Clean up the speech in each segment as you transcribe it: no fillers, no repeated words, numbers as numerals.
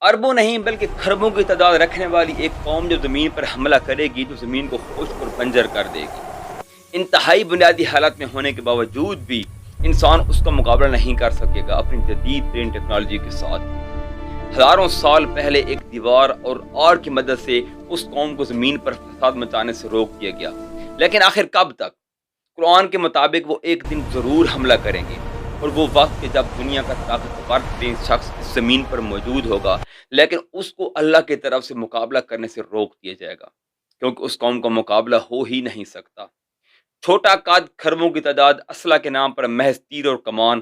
اربوں نہیں بلکہ کھربوں کی تعداد رکھنے والی ایک قوم جو زمین پر حملہ کرے گی تو زمین کو خشک اور بنجر کر دے گی۔ انتہائی بنیادی حالات میں ہونے کے باوجود بھی انسان اس کا مقابلہ نہیں کر سکے گا اپنی جدید ترین ٹیکنالوجی کے ساتھ۔ ہزاروں سال پہلے ایک دیوار اور آر کی مدد سے اس قوم کو زمین پر فساد مچانے سے روک دیا گیا، لیکن آخر کب تک؟ قرآن کے مطابق وہ ایک دن ضرور حملہ کریں گے، اور وہ وقت کہ جب دنیا کا طاقتور ترین شخص اس زمین پر موجود ہوگا، لیکن اس کو اللہ کی طرف سے مقابلہ کرنے سے روک دیا جائے گا، کیونکہ اس قوم کا مقابلہ ہو ہی نہیں سکتا۔ چھوٹا قد، کھربوں کی تعداد، اسلحہ کے نام پر محض تیر اور کمان،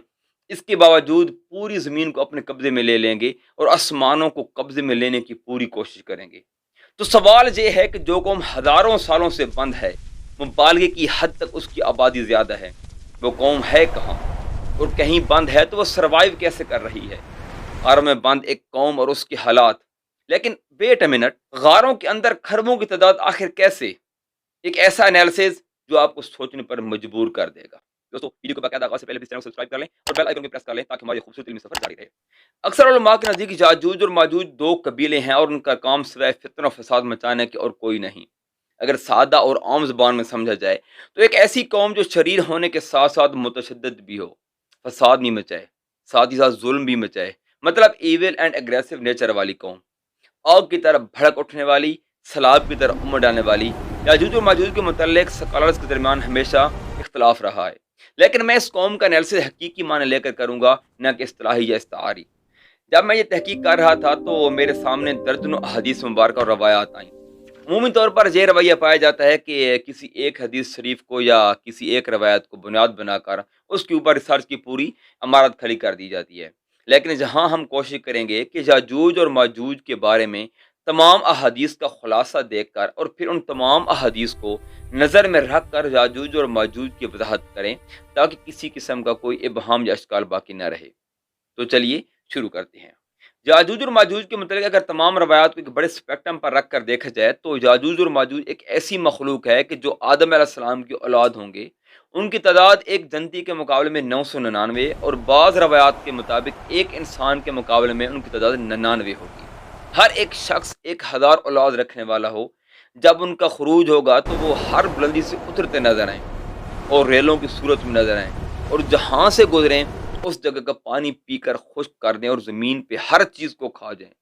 اس کے باوجود پوری زمین کو اپنے قبضے میں لے لیں گے اور آسمانوں کو قبضے میں لینے کی پوری کوشش کریں گے۔ تو سوال یہ ہے کہ جو قوم ہزاروں سالوں سے بند ہے، مبالغے کی حد تک اس کی آبادی زیادہ ہے، وہ قوم ہے کہاں؟ اور کہیں بند ہے تو وہ سروائیو کیسے کر رہی ہے؟ غاروں میں بند ایک قوم اور اس کے حالات۔ لیکن ویٹ اے منٹ، غاروں کے اندر کھربوں کی تعداد آخر کیسے؟ ایک ایسا انالیسز جو آپ کو سوچنے پر مجبور کر دے گا۔ دوستو ویڈیو کو باقاعدہ آغاز سے پہلے چینل کو سبسکرائب کر لیں اور بیل آئیکن کو پریس کر لیں تاکہ ہماری خوبصورت علمی سفر جاری رہے۔ اکثر علماء کے نزدیک یاجوج اور ماجوج دو قبیلے ہیں اور ان کا کام سوائے فتنہ و فساد مچانے کے اور کوئی نہیں۔ اگر سادہ اور عام زبان میں سمجھا جائے تو ایک ایسی قوم جو شریر ہونے کے ساتھ ساتھ متشدد بھی ہو، فساد نہیں مچائے، ساتھ ہی ساتھ ظلم بھی مچائے، مطلب ایول اینڈ اگریسو نیچر والی قوم، آگ کی طرح بھڑک اٹھنے والی، سیلاب کی طرح امڑ ڈالنے والی۔ یاجوج اور ماجوج کے متعلق سکالرز کے درمیان ہمیشہ اختلاف رہا ہے، لیکن میں اس قوم کا انالیسس حقیقی معنی لے کر کروں گا، نہ کہ اصطلاحی یا استعاری۔ جب میں یہ تحقیق کر رہا تھا تو میرے سامنے درجنوں احادیث مبارکہ اور روایات آئیں۔ عمومی طور پر یہ رویہ پایا جاتا ہے کہ کسی ایک حدیث شریف کو یا کسی ایک روایت کو بنیاد بنا کر اس کے اوپر ریسرچ کی پوری عمارت کھڑی کر دی جاتی ہے، لیکن جہاں ہم کوشش کریں گے کہ یاجوج اور ماجوج کے بارے میں تمام احادیث کا خلاصہ دیکھ کر اور پھر ان تمام احادیث کو نظر میں رکھ کر یاجوج اور ماجوج کی وضاحت کریں تاکہ کسی قسم کا کوئی ابہام یا اشکال باقی نہ رہے۔ تو چلیے شروع کرتے ہیں۔ یاجوج اور ماجوج کے متعلق اگر تمام روایات کو ایک بڑے اسپیکٹرم پر رکھ کر دیکھا جائے تو یاجوج اور ماجوج ایک ایسی مخلوق ہے کہ جو آدم علیہ السلام کی اولاد ہوں گے۔ ان کی تعداد ایک جنتی کے مقابلے میں 999 اور بعض روایات کے مطابق ایک انسان کے مقابلے میں ان کی تعداد 99 ہوگی۔ ہر ایک شخص 1000 اولاد رکھنے والا ہو، جب ان کا خروج ہوگا تو وہ ہر بلندی سے اترتے نظر آئیں اور ریلوں کی صورت میں نظر آئیں، اور جہاں سے گزریں اس جگہ کا پانی پی کر خشک کر دیں اور زمین پہ ہر چیز کو کھا جائیں۔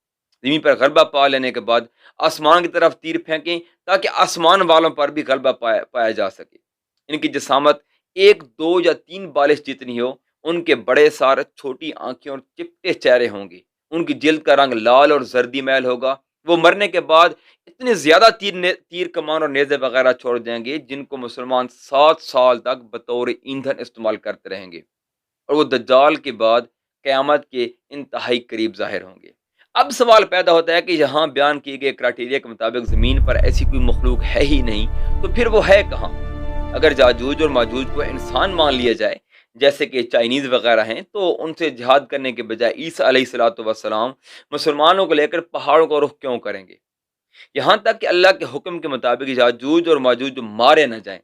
زمین پر غلبہ پا لینے کے بعد آسمان کی طرف تیر پھینکیں تاکہ آسمان والوں پر بھی غلبہ پایا جا سکے۔ ان کی جسامت 1، 2 یا 3 بالش جتنی ہو، ان کے بڑے سار، چھوٹی آنکھیں اور چپٹے چہرے ہوں گے۔ ان کی جلد کا رنگ لال اور زردی میل ہوگا۔ وہ مرنے کے بعد اتنے زیادہ تیر کمان اور نیزے وغیرہ چھوڑ دیں گے جن کو مسلمان 7 سال تک بطور ایندھن استعمال کرتے رہیں گے، اور وہ دجال کے بعد قیامت کے انتہائی قریب ظاہر ہوں گے۔ اب سوال پیدا ہوتا ہے کہ یہاں بیان کیے گئے کرائٹیریا کے مطابق زمین پر ایسی کوئی مخلوق ہے ہی نہیں، تو پھر وہ ہے کہاں؟ اگر یاجوج اور ماجوج کو انسان مان لیا جائے جیسے کہ چائنیز وغیرہ ہیں، تو ان سے جہاد کرنے کے بجائے عیسیٰ علیہ السلام مسلمانوں کو لے کر پہاڑوں کو رخ کیوں کریں گے؟ یہاں تک کہ اللہ کے حکم کے مطابق یاجوج اور ماجوج مارے نہ جائیں،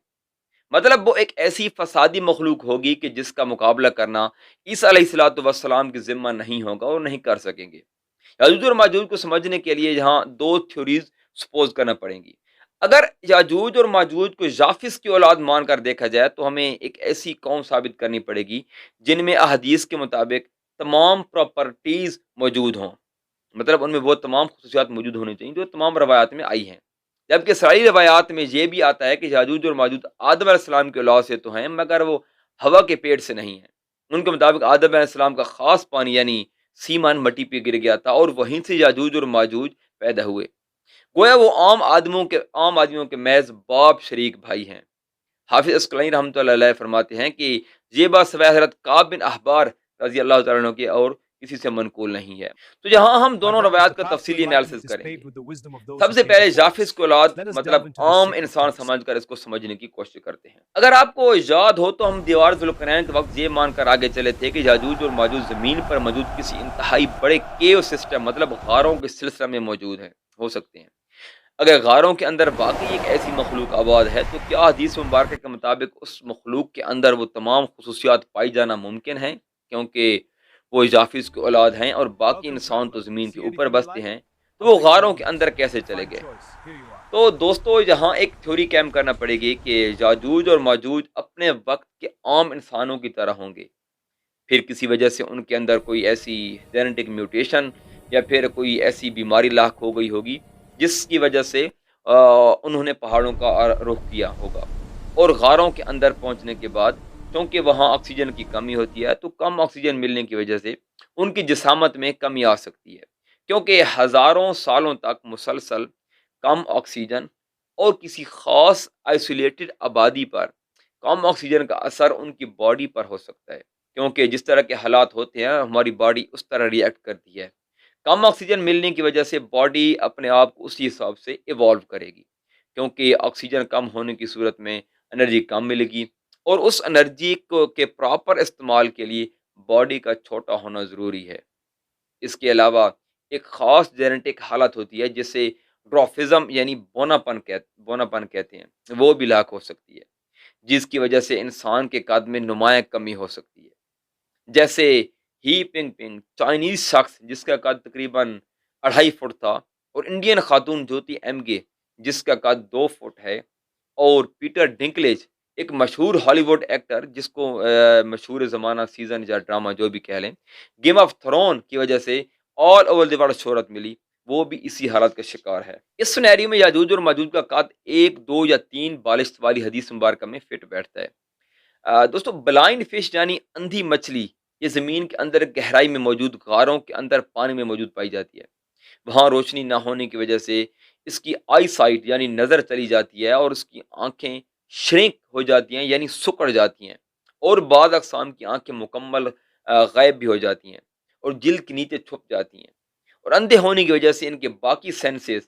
مطلب وہ ایک ایسی فسادی مخلوق ہوگی کہ جس کا مقابلہ کرنا عیسیٰ علیہ السلام کی ذمہ نہیں ہوگا اور نہیں کر سکیں گے۔ یاجوج اور ماجوج کو سمجھنے کے لیے یہاں 2 تھیوریز سپوز کرنا پڑیں گی۔ اگر یاجوج اور ماجوج کو یافس کی اولاد مان کر دیکھا جائے تو ہمیں ایک ایسی قوم ثابت کرنی پڑے گی جن میں احادیث کے مطابق تمام پراپرٹیز موجود ہوں، مطلب ان میں وہ تمام خصوصیات موجود ہونی چاہیے جو تمام روایات میں آئی ہیں۔ جبکہ ساری روایات میں یہ بھی آتا ہے کہ یاجوج اور ماجوج آدم علیہ السلام کی اولاد سے تو ہیں، مگر وہ ہوا کے پیٹ سے نہیں ہیں۔ ان کے مطابق آدم علیہ السلام کا خاص پانی یعنی سیمن مٹی پہ گر گیا تھا اور وہیں سے یاجوج اور ماجوج پیدا ہوئے۔ گویا وہ عام آدمیوں کے محض باپ شریک بھائی ہیں۔ حافظ اسقلانی رحمۃ اللہ علیہ فرماتے ہیں کہ یہ بات سوائے حضرت کعب بن احبار رضی اللہ تعالیٰ عنہ کے اور کسی سے منقول نہیں ہے۔ تو یہاں ہم دونوں روایات کا تفصیلی انالیسس کریں گے۔ سب سے پہلے یافس کو اولاد مطلب عام انسان سمجھ کر اس کو سمجھنے کی کوشش کرتے ہیں۔ اگر آپ کو یاد ہو تو ہم دیوار ذوالقرنین کے وقت یہ مان کر آگے چلے تھے کہ یاجوج اور ماجوج زمین پر موجود کسی انتہائی بڑے کیو سسٹم مطلب غاروں کے سلسلہ میں موجود ہو سکتے ہیں۔ اگر غاروں کے اندر واقعی ایک ایسی مخلوق آباد ہے تو کیا حدیث مبارکہ کے مطابق اس مخلوق کے اندر وہ تمام خصوصیات پائی جانا ممکن ہے؟ کیونکہ وہ یافس کی اولاد ہیں اور باقی انسان تو زمین کے اوپر بستے ہیں، تو وہ غاروں کے اندر کیسے چلے گئے؟ تو دوستو یہاں ایک تھیوری قائم کرنا پڑے گی کہ یاجوج اور ماجوج اپنے وقت کے عام انسانوں کی طرح ہوں گے، پھر کسی وجہ سے ان کے اندر کوئی ایسی جینیٹک میوٹیشن یا پھر کوئی ایسی بیماری لاحق ہو گئی ہوگی جس کی وجہ سے انہوں نے پہاڑوں کا رخ کیا ہوگا، اور غاروں کے اندر پہنچنے کے بعد چونکہ وہاں آکسیجن کی کمی ہوتی ہے تو کم آکسیجن ملنے کی وجہ سے ان کی جسامت میں کمی آ سکتی ہے، کیونکہ ہزاروں سالوں تک مسلسل کم آکسیجن اور کسی خاص آئسولیٹڈ آبادی پر کم آکسیجن کا اثر ان کی باڈی پر ہو سکتا ہے، کیونکہ جس طرح کے حالات ہوتے ہیں ہماری باڈی اس طرح ری ایکٹ کرتی ہے۔ کم آکسیجن ملنے کی وجہ سے باڈی اپنے آپ کو اسی حساب سے ایوالو کرے گی، کیونکہ آکسیجن کم ہونے کی صورت میں انرجی کم ملے گی، اور اس انرجی کو کے پراپر استعمال کے لیے باڈی کا چھوٹا ہونا ضروری ہے۔ اس کے علاوہ ایک خاص جینیٹک حالت ہوتی ہے جسے ڈروفزم یعنی بوناپن کہتے ہیں، وہ بھی لاحق ہو سکتی ہے، جس کی وجہ سے انسان کے قد میں نمایاں کمی ہو سکتی ہے، جیسے ہی پنگ پنگ چائنیز شخص جس کا قد تقریباً 2.5 فٹ تھا، اور انڈین خاتون جوتی ایم گے جس کا قد 2 فٹ ہے، اور پیٹر ڈنکلیج ایک مشہور ہالی ووڈ ایکٹر جس کو مشہور زمانہ سیزن یا ڈرامہ جو بھی کہہ لیں گیم آف تھرون کی وجہ سے آل اوور دی ورلڈ شہرت ملی، وہ بھی اسی حالت کا شکار ہے۔ اس سنیریو میں یاجوج اور ماجوج کا قد 1، 2 یا 3 بالشت والی حدیث مبارکہ میں فٹ بیٹھتا ہے۔ دوستو بلائنڈ فش یعنی اندھی مچھلی یہ زمین کے اندر گہرائی میں موجود غاروں کے اندر پانی میں موجود پائی جاتی ہے، وہاں روشنی نہ ہونے کی وجہ سے اس کی آئی سائٹ یعنی نظر چلی جاتی ہے، اور اس کی آنکھیں شرنک ہو جاتی ہیں یعنی سکڑ جاتی ہیں، اور بعض اقسام کی آنکھیں مکمل غائب بھی ہو جاتی ہیں اور جلد کے نیچے چھپ جاتی ہیں، اور اندھے ہونے کی وجہ سے ان کے باقی سینسز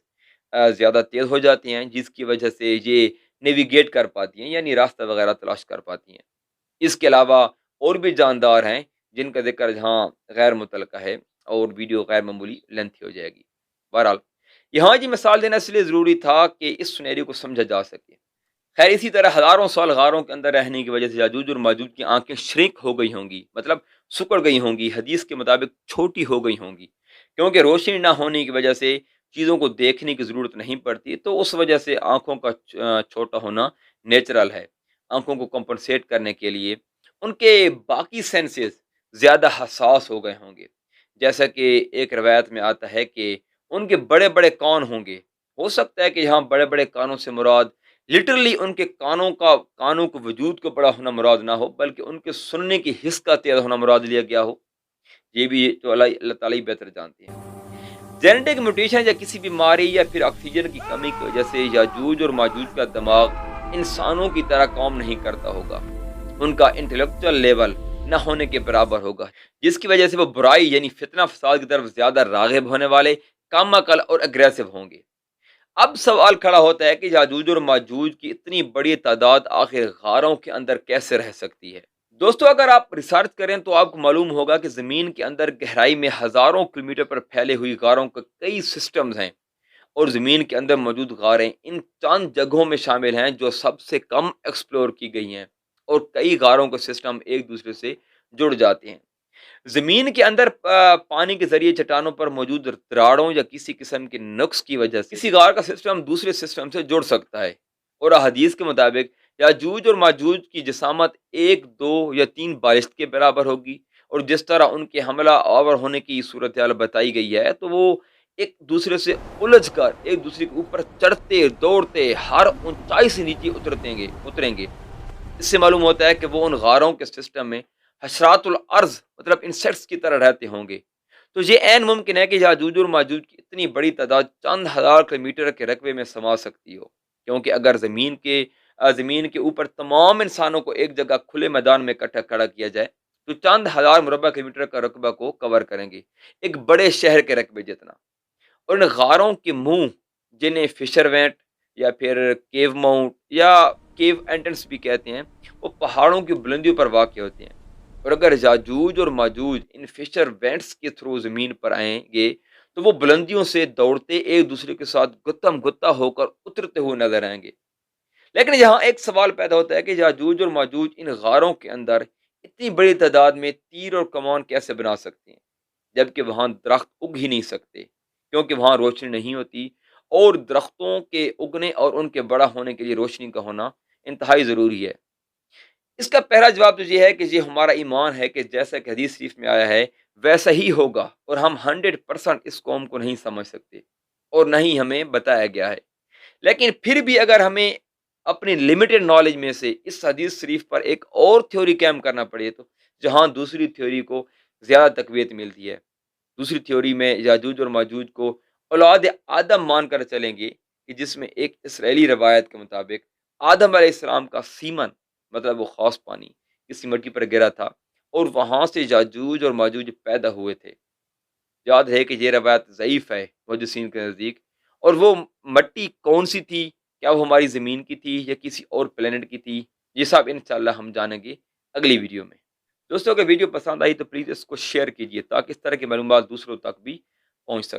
زیادہ تیز ہو جاتے ہیں، جس کی وجہ سے یہ نیویگیٹ کر پاتی ہیں یعنی راستہ وغیرہ تلاش کر پاتی ہیں۔ اس کے علاوہ اور بھی جاندار ہیں جن کا ذکر جہاں غیر متعلقہ ہے، اور ویڈیو غیر معمولی لینتھی ہو جائے گی۔ بہرحال یہاں جی مثال دینا اس لیے ضروری تھا کہ اس سنیریو کو سمجھا جا سکے۔ خیر اسی طرح ہزاروں سال غاروں کے اندر رہنے کی وجہ سے یاجوج اور ماجوج کی آنکھیں شرنک ہو گئی ہوں گی، مطلب سکڑ گئی ہوں گی، حدیث کے مطابق چھوٹی ہو گئی ہوں گی، کیونکہ روشنی نہ ہونے کی وجہ سے چیزوں کو دیکھنے کی ضرورت نہیں پڑتی، تو اس وجہ سے آنکھوں کا چھوٹا ہونا نیچرل ہے۔ آنکھوں کو کمپنسیٹ کرنے کے لیے ان کے باقی سینسز زیادہ حساس ہو گئے ہوں گے، جیسا کہ ایک روایت میں آتا ہے کہ ان کے بڑے بڑے کان ہوں گے، ہو سکتا ہے کہ یہاں بڑے بڑے کانوں سے مراد لٹرلی ان کے کانوں کو وجود کو بڑا ہونا مراد نہ ہو، بلکہ ان کے سننے کی حس کا تیز ہونا مراد لیا گیا ہو، یہ بھی تو اللہ تعالیٰ ہی بہتر جانتے ہیں۔ جینیٹک میوٹیشن یا کسی بیماری یا پھر آکسیجن کی کمی کی وجہ سے یاجوج اور ماجوج کا دماغ انسانوں کی طرح کام نہیں کرتا ہوگا، ان کا انٹلیکچوئل لیول نہ ہونے کے برابر ہوگا، جس کی وجہ سے وہ برائی یعنی فتنہ فساد کی طرف زیادہ راغب ہونے والے، کم عقل اور اگریسو ہوں گے۔ اب سوال کھڑا ہوتا ہے کہ یاجوج اور ماجوج کی اتنی بڑی تعداد آخر غاروں کے اندر کیسے رہ سکتی ہے؟ دوستو اگر آپ ریسرچ کریں تو آپ کو معلوم ہوگا کہ زمین کے اندر گہرائی میں ہزاروں کلومیٹر پر پھیلے ہوئی غاروں کے کئی سسٹمز ہیں، اور زمین کے اندر موجود غاریں ان چند جگہوں میں شامل ہیں جو سب سے کم ایکسپلور کی گئی ہیں، اور کئی غاروں کے سسٹم ایک دوسرے سے جڑ جاتے ہیں۔ زمین کے اندر پانی کے ذریعے چٹانوں پر موجود راڑوں یا کسی قسم کے نقص کی وجہ سے کسی غار کا سسٹم دوسرے سسٹم سے جڑ سکتا ہے، اور احادیث کے مطابق یاجوج اور ماجوج کی جسامت 1، 2 یا 3 بالشت کے برابر ہوگی، اور جس طرح ان کے حملہ آور ہونے کی صورتحال بتائی گئی ہے تو وہ ایک دوسرے سے الجھ کر ایک دوسرے کے اوپر چڑھتے دوڑتے ہر اونچائی سے نیچے اتریں گے۔ اس سے معلوم ہوتا ہے کہ وہ ان غاروں کے سسٹم میں حشرات الارض مطلب انسیکٹس کی طرح رہتے ہوں گے، تو یہ عین ممکن ہے کہ یاجوج اور ماجوج کی اتنی بڑی تعداد چند ہزار کلومیٹر کے رقبے میں سما سکتی ہو، کیونکہ اگر زمین کے اوپر تمام انسانوں کو ایک جگہ کھلے میدان میں اکٹھا کھڑا کیا جائے تو چند ہزار مربع کلومیٹر کا رقبہ کو کور کریں گے، ایک بڑے شہر کے رقبے جتنا۔ اور ان غاروں کے منہ جنہیں فشر وینٹ یا پھر کیو ماؤنٹ یا کیو اینٹرنس بھی کہتے ہیں، وہ پہاڑوں کی بلندیوں پر واقع ہوتے ہیں، اور اگر یاجوج اور ماجوج ان فشر وینٹس کے تھرو زمین پر آئیں گے تو وہ بلندیوں سے دوڑتے ایک دوسرے کے ساتھ گتم گتا ہو کر اترتے ہوئے نظر آئیں گے۔ لیکن یہاں ایک سوال پیدا ہوتا ہے کہ یاجوج اور ماجوج ان غاروں کے اندر اتنی بڑی تعداد میں تیر اور کمان کیسے بنا سکتے ہیں جبکہ وہاں درخت اگ ہی نہیں سکتے کیونکہ وہاں روشنی نہیں ہوتی، اور درختوں کے اگنے اور ان کے بڑا ہونے کے لیے روشنی کا ہونا انتہائی ضروری ہے۔ اس کا پہلا جواب تو یہ ہے کہ یہ ہمارا ایمان ہے کہ جیسا کہ حدیث شریف میں آیا ہے ویسا ہی ہوگا، اور ہم 100% اس قوم کو نہیں سمجھ سکتے اور نہ ہی ہمیں بتایا گیا ہے۔ لیکن پھر بھی اگر ہمیں اپنی لمیٹڈ نالج میں سے اس حدیث شریف پر ایک اور تھیوری قائم کرنا پڑے تو جہاں دوسری تھیوری کو زیادہ تقویت ملتی ہے، دوسری تھیوری میں یاجوج اور ماجوج کو اولاد آدم مان کر چلیں گے، کہ جس میں ایک اسرائیلی روایت کے مطابق آدم علیہ السلام کا سیمن، مطلب وہ خاص پانی کسی مٹی پر گرا تھا اور وہاں سے یاجوج اور ماجوج پیدا ہوئے تھے۔ یاد ہے کہ یہ روایت ضعیف ہے محدثین کے نزدیک، اور وہ مٹی کون سی تھی، کیا وہ ہماری زمین کی تھی یا کسی اور پلینٹ کی تھی، یہ سب انشاءاللہ ہم جانیں گے اگلی ویڈیو میں۔ دوستوں اگر ویڈیو پسند آئی تو پلیز اس کو شیئر کیجیے تاکہ اس طرح کی معلومات دوسروں تک بھی پہنچ سکے۔